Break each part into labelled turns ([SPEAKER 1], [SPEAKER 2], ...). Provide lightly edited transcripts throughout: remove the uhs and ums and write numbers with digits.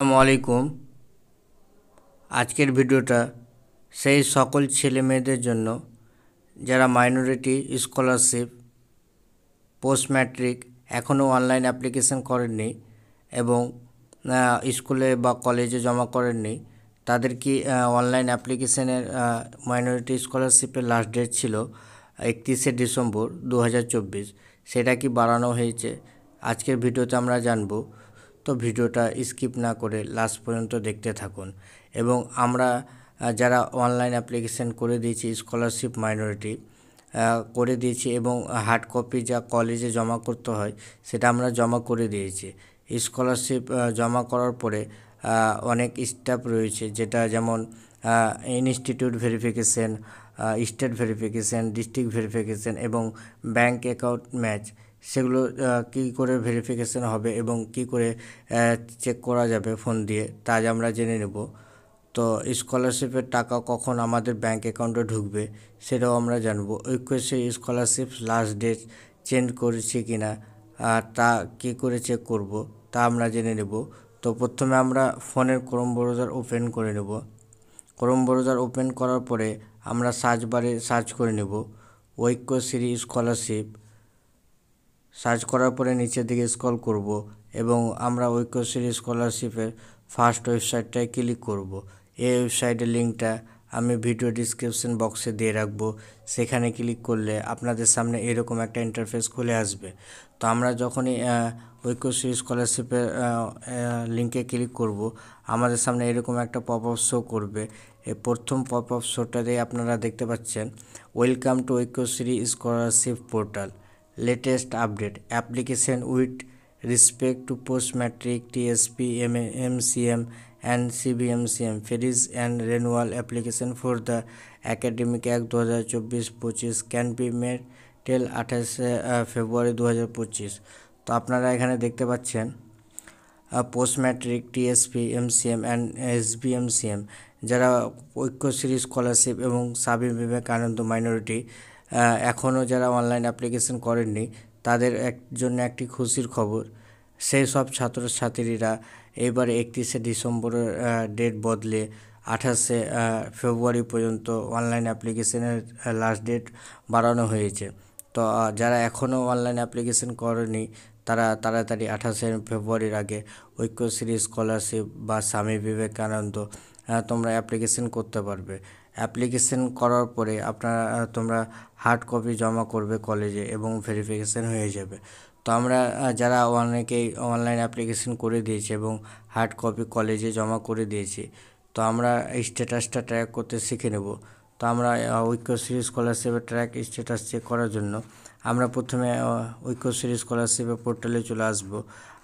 [SPEAKER 1] আসসালামু আলাইকুম। আজকের ভিডিওটা সেই সকল ছেলে মেয়েদের জন্য যারা মাইনরিটি স্কলারশিপ পোস্ট ম্যাট্রিক এখনও অনলাইন অ্যাপ্লিকেশন করেননি এবং স্কুলে বা কলেজে জমা করেননি। তাদের কি অনলাইন অ্যাপ্লিকেশনের মাইনরিটি স্কলারশিপের লাস্ট ডেট ছিল 31শে ডিসেম্বর 2024। সেটা কি বাড়ানো হয়েছে আজকের ভিডিওতে আমরা জানবো। তো ভিডিওটা স্কিপ না করে লাস্ট পর্যন্ত দেখতে থাকুন। এবং আমরা যারা অনলাইন অ্যাপ্লিকেশন করে দিয়েছি স্কলারশিপ মাইনরিটি করে দিয়েছি এবং হার্ড কপি যা কলেজে জমা করতে হয় সেটা আমরা জমা করে দিয়েছি। স্কলারশিপ জমা করার পরে অনেক স্টেপ রয়েছে, যেটা যেমন institute verification, state verification, district verification এবং ব্যাংক অ্যাকাউন্ট ম্যাচ। সেগুলো কী করে ভেরিফিকেশন হবে এবং কি করে চেক করা যাবে ফোন দিয়ে তা আজ আমরা জেনে নেব। তো স্কলারশিপের টাকা কখন আমাদের ব্যাংক অ্যাকাউন্টে ঢুকবে সেটাও আমরা জানবো। Aikyashree scholarship last date change করেছি কি না তা কী করে চেক করব তা আমরা জেনে নেব। তো প্রথমে আমরা ফোনের ক্রোম ব্রাউজার ওপেন করে নেব। ক্রোম ব্রাউজার ওপেন করার পরে আমরা সার্চ বারে সার্চ করে নেব ঐক্যশ্রী স্কলারশিপ। সার্চ করার পরে নিচের দিকে স্ক্রল করব এবং আমরা ঐক্যশ্রী স্কলারশিপের ফার্স্ট ওয়েবসাইটটায় ক্লিক করব। এই ওয়েবসাইটের লিঙ্কটা আমি ভিডিও ডিসক্রিপশন বক্সে দিয়ে রাখবো। সেখানে ক্লিক করলে আপনাদের সামনে এরকম একটা ইন্টারফেস খুলে আসবে। তো আমরা যখনই ঐক্যশ্রী স্কলারশিপের লিঙ্কে ক্লিক করব আমাদের সামনে এরকম একটা পপ আপ শো করবে। এই প্রথম পপ আপ শোটাতেই আপনারা দেখতে পাচ্ছেন welcome to Aikyashree scholarship portal, latest update application with respect to post matric TSP MCM and CBMCM fees and renewal application for the academic act 2024-25 can be made till 28 ফেব্রুয়ারি 2025। তো আপনারা এখানে দেখতে পাচ্ছেন post matric TSP MCM and SBMCM যারা Aikyashree scholarship এবং Swami Vivekananda minority এখনও যারা online application করেননি তাদের জন্য একটি খুশির খবর। সেই সব ছাত্রছাত্রীরা এবার 31শে ডিসেম্বরের ডেট বদলে 28শে ফেব্রুয়ারি পর্যন্ত অনলাইন অ্যাপ্লিকেশনের লাস্ট ডেট বাড়ানো হয়েছে। তো যারা এখনও অনলাইন অ্যাপ্লিকেশন করেনি তারা তাড়াতাড়ি 28শে ফেব্রুয়ারির আগে ঐক্যশ্রী স্কলারশিপ বা স্বামী বিবেকানন্দ তোমরা অ্যাপ্লিকেশন করতে পারবে। অ্যাপ্লিকেশন করার পরে তোমরা হার্ড কপি জমা করবে কলেজে এবং ভেরিফিকেশন হয়ে যাবে। তো আমরা যারা অনেকেই অনলাইন অ্যাপ্লিকেশন করে দিয়েছি এবং হার্ড কপি কলেজে জমা করে দিয়েছি, তো আমরা স্ট্যাটাসটা ট্র্যাক করতে শিখে নেব। তো আমরা ঐক্যশ্রী স্কলারশিপের ট্র্যাক স্ট্যাটাস চেক করার জন্য আমরা প্রথমে ঐক্যশ্রী স্কলারশিপের পোর্টালে চলে আসব।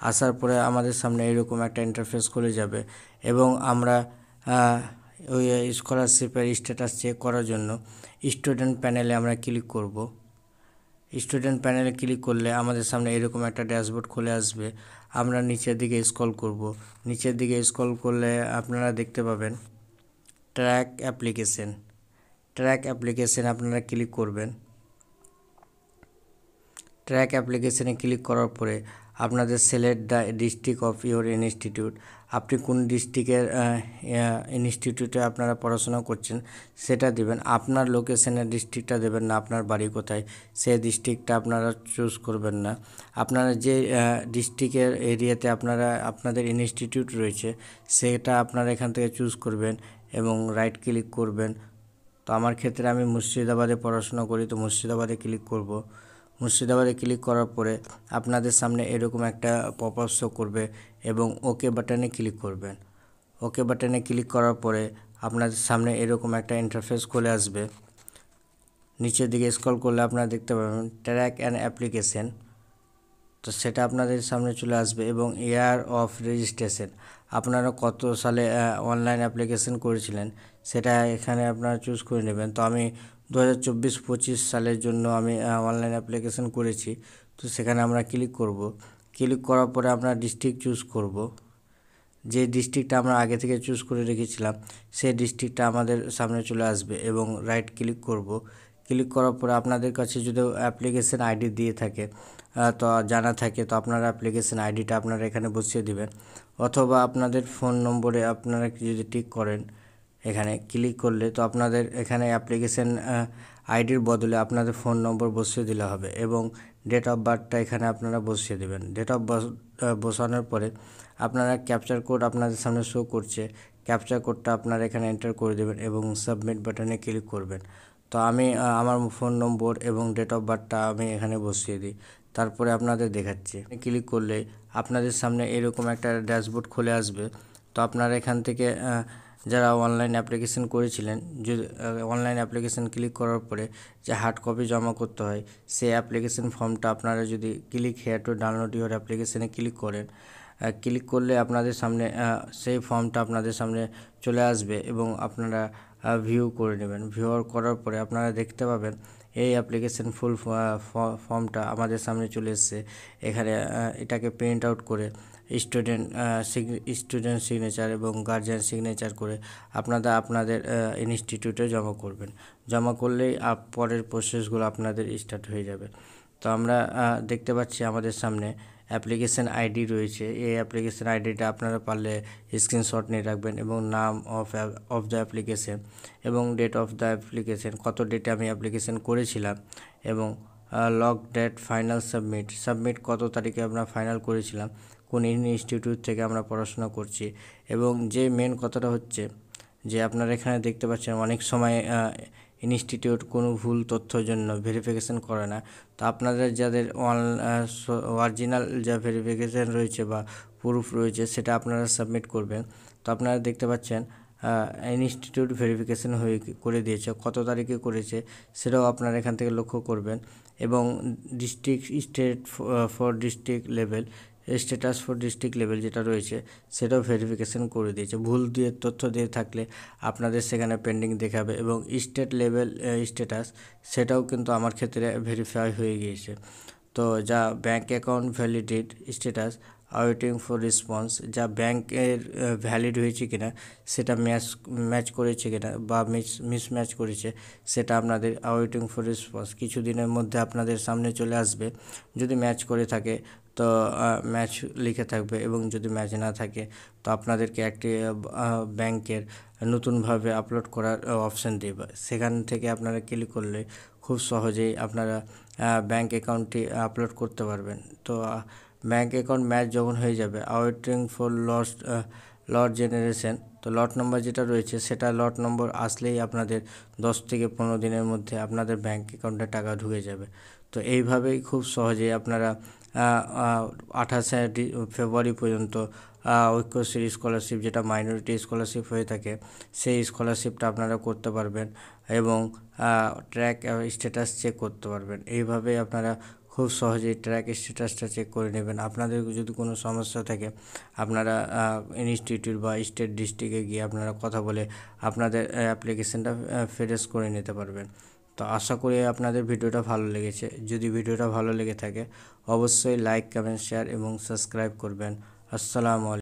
[SPEAKER 1] আসার পরে আমাদের সামনে এরকম একটা ইন্টারফেস খুলে যাবে এবং আমরা ওই স্কলারশিপের স্ট্যাটাস চেক করার জন্য স্টুডেন্ট প্যানেলে আমরা ক্লিক করব। স্টুডেন্ট প্যানেলে ক্লিক করলে আমাদের সামনে এরকম একটা ড্যাশবোর্ড খুলে আসবে। আমরা নিচের দিকে স্ক্রল করব। নিচের দিকে স্ক্রল করলে আপনারা দেখতে পাবেন ট্র্যাক অ্যাপ্লিকেশন। ট্র্যাক অ্যাপ্লিকেশন আপনারা ক্লিক করবেন। ট্র্যাক অ্যাপ্লিকেশনে ক্লিক করার পরে আপনাদের select the district of your institute, আপনি কোন ডিস্ট্রিক্টের ইনস্টিটিউটে আপনারা পড়াশোনা করছেন সেটা দেবেন। আপনার লোকেশনের ডিস্ট্রিক্টটা দেবেন না, আপনার বাড়ি কোথায় সেই ডিস্ট্রিক্টটা আপনারা চুজ করবেন না। আপনারা যে ডিস্ট্রিক্টের এরিয়াতে আপনাদের ইনস্টিটিউট রয়েছে সেটা আপনারা এখান থেকে চুজ করবেন এবং রাইট ক্লিক করবেন। তো আমার ক্ষেত্রে আমি মুর্শিদাবাদে পড়াশোনা করি, তো মুর্শিদাবাদে ক্লিক করব। মুর্শিদাবাদে ক্লিক করার পরে আপনাদের সামনে এরকম একটা পপ আপ শো করবে এবং ওকে বাটনে ক্লিক করবেন। ওকে বাটনে ক্লিক করার পরে আপনাদের সামনে এরকম একটা ইন্টারফেস খুলে আসবে। নিচের দিকে স্ক্রল করলে আপনারা দেখতে পাবেন ট্র্যাক অ্যান্ড অ্যাপ্লিকেশন। তো সেটা আপনাদের সামনে চলে আসবে এবং ইয়ার অফ রেজিস্ট্রেশন, আপনারা কত সালে অনলাইন অ্যাপ্লিকেশন করেছিলেন সেটা এখানে আপনারা চুজ করে নেবেন। তো আমি 2024-25 সালের জন্য আমি অনলাইন অ্যাপ্লিকেশন করেছি। তো সেখানে আমরা ক্লিক করব। ক্লিক করার পরে আমরা ডিস্ট্রিক্ট চুজ করব। যে ডিস্ট্রিক্টটা আমরা আগে থেকে চুজ করে রেখেছিলাম সেই ডিস্ট্রিক্টটা আমাদের সামনে চলে আসবে এবং রাইট ক্লিক করব। ক্লিক করার পরে আপনাদের কাছে যদি অ্যাপ্লিকেশন আইডি দিয়ে থাকে তো জানা থাকে, তো আপনারা অ্যাপ্লিকেশন আইডিটা আপনারা এখানে বসিয়ে দিবেন। অথবা আপনাদের ফোন নম্বরে আপনারা যদি টিক করেন এখানে ক্লিক করলে, তো আপনাদের এখানে অ্যাপ্লিকেশন আইডির বদলে আপনাদের ফোন নম্বর বসিয়ে দিলে হবে এবং ডেট অফ বার্থটা এখানে আপনারা বসিয়ে দেবেন। ডেট অফ বার্থ বসানোর পরে আপনারা ক্যাপচার কোড আপনাদের সামনে শো করছে, ক্যাপচার কোডটা আপনারা এখানে এন্টার করে দেবেন এবং সাবমিট বাটনে ক্লিক করবেন। তো আমি আমার ফোন নম্বর এবং ডেট অফ বার্থটা আমি এখানে বসিয়ে দিই, তারপরে আপনাদের দেখাচ্ছি। ক্লিক করলে আপনাদের সামনে এরকম একটা ড্যাশবোর্ড খুলে আসবে। তো আপনারা এখান থেকে যারা অনলাইন অ্যাপ্লিকেশন করেছিলেন, যদি অনলাইন অ্যাপ্লিকেশন ক্লিক করার পরে যে হার্ড কপি জমা করতে হয়, সেই অ্যাপ্লিকেশন ফর্মটা আপনারা যদি click here to download your অ্যাপ্লিকেশনে ক্লিক করেন, ক্লিক করলে আপনাদের সামনে সেই ফর্মটা আপনাদের সামনে চলে আসবে এবং আপনারা ভিউ করে নেবেন। ভিউ করার পরে আপনারা দেখতে পাবেন এই অ্যাপ্লিকেশন ফুল ফর্মটা আমাদের সামনে চলে এসেছে। এখানে এটাকে প্রিন্ট আউট করে স্টুডেন্ট সিগনেচার এবং গার্জিয়ান সিগনেচার করে আপনাদের ইনস্টিটিউটে জমা করবেন। জমা করলেই পরের প্রসেসগুলো আপনাদের স্টার্ট হয়ে যাবে। তো আমরা দেখতে পাচ্ছি আমাদের সামনে অ্যাপ্লিকেশন আইডি রয়েছে। এই অ্যাপ্লিকেশন আইডিটা আপনারা পারলে স্ক্রিনশট নিয়ে রাখবেন এবং নাম অফ দ্য অ্যাপ্লিকেশন এবং ডেট অফ দ্য অ্যাপ্লিকেশন, কত ডেটে আমি অ্যাপ্লিকেশন করেছিলাম এবং লগ ডেট, ফাইনাল সাবমিট কত তারিখে আমরা ফাইনাল করেছিলাম, কোন ইনস্টিটিউট থেকে আমরা পড়াশোনা করছি। এবং যে মেন কথাটা হচ্ছে যে আপনারা এখানে দেখতে পাচ্ছেন অনেক সময় ইনস্টিটিউট কোনো ভুল তথ্যের জন্য ভেরিফিকেশন করে না। তো আপনাদের যাদের অরিজিনাল যা ভেরিফিকেশন রয়েছে বা প্রুফ রয়েছে সেটা আপনারা সাবমিট করবেন। তো আপনারা দেখতে পাচ্ছেন ইনস্টিটিউট ভেরিফিকেশন করে দিয়েছে, কত তারিখে করেছে সেটাও আপনারা এখান থেকে লক্ষ্য করবেন। এবং স্ট্যাটাস ফর ডিস্ট্রিক্ট লেভেল যেটা রয়েছে সেটাও ভেরিফিকেশন করে দিয়েছে। ভুল দিয়ে তথ্য দিয়ে থাকলে আপনাদের সেখানে পেন্ডিং দেখাবে এবং স্টেট লেভেল স্ট্যাটাস সেটাও কিন্তু আমার ক্ষেত্রে ভেরিফাই হয়ে গিয়েছে। তো যা bank account validate status waiting for response, যা ব্যাংকের ভ্যালিড হয়েছে কিনা সেটা ম্যাচ করেছে কিনা বা মিসম্যাচ করেছে সেটা আপনাদের ওয়েটিং ফর রেসপন্স কিছু দিনের মধ্যে আপনাদের সামনে চলে আসবে। যদি ম্যাচ করে থাকে তো ম্যাচ লিখে থাকবে এবং যদি ম্যাচ না থাকে তো আপনাদেরকে একটি ব্যাংকের নতুনভাবে আপলোড করার অপশান দেবে। সেখান থেকে আপনারা ক্লিক করলে খুব সহজেই আপনারা ব্যাংক অ্যাকাউন্টটি আপলোড করতে পারবেন। তো ব্যাংক অ্যাকাউন্ট ম্যাচ যখন হয়ে যাবে, ওয়েটিং ফর লট জেনারেশন, তো লট নম্বর যেটা রয়েছে সেটা লট নম্বর আসলেই আপনাদের 10 থেকে 15 দিনের মধ্যে আপনাদের ব্যাংক অ্যাকাউন্টে টাকা ঢুকে যাবে। তো এইভাবেই খুব সহজেই আপনারা 28শে ফেব্রুয়ারি পর্যন্ত ঐক্যশ্রী স্কলারশিপ, যেটা মাইনরিটি স্কলারশিপ হয়ে থাকে, সেই স্কলারশিপটা আপনারা করতে পারবেন এবং ট্র্যাক স্ট্যাটাস চেক করতে পারবেন। এইভাবেই আপনারা খুব সহজেই ট্র্যাক স্ট্যাটাসটা চেক করে নেবেন। আপনাদের যদি কোনো সমস্যা থাকে আপনারা ইনস্টিটিউট বা স্টেট ডিস্ট্রিক্টে গিয়ে আপনারা কথা বলে আপনাদের অ্যাপ্লিকেশনটা ফ্রেশ করে নিতে পারবেন। তো আশা করি আপনাদের ভিডিওটা ভালো লেগেছে। যদি ভিডিওটা ভালো লেগে থাকে অবশ্যই লাইক, কমেন্ট, শেয়ার এবং সাবস্ক্রাইব করবেন। আসসালামু আলাইকুম।